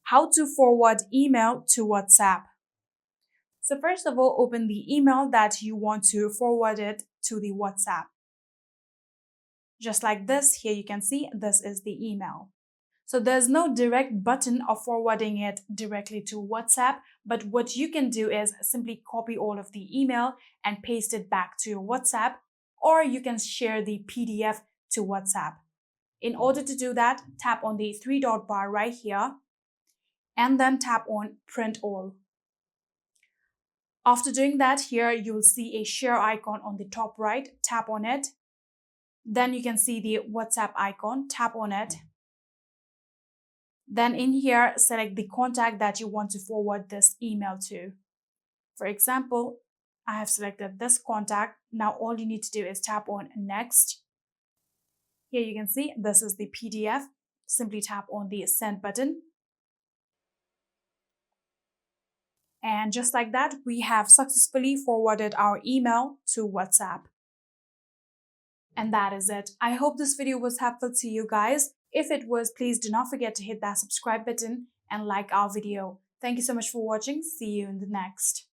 How to forward email to WhatsApp. So first of all, open the email that you want to forward it to the WhatsApp. Just like this, here you can see this is the email. So there's no direct button of forwarding it directly to WhatsApp, but what you can do is simply copy all of the email and paste it back to your WhatsApp, or you can share the PDF to WhatsApp. In order to do that, tap on the three-dot bar right here, and then tap on Print All. After doing that, here you'll see a share icon on the top right, tap on it. Then you can see the WhatsApp icon, tap on it. Then in here, select the contact that you want to forward this email to. For example, I have selected this contact. Now all you need to do is tap on Next. Here you can see this is the PDF. Simply tap on the Send button. And just like that, we have successfully forwarded our email to WhatsApp. And that is it. I hope this video was helpful to you guys. If it was, please do not forget to hit that subscribe button and like our video. Thank you so much for watching. See you in the next.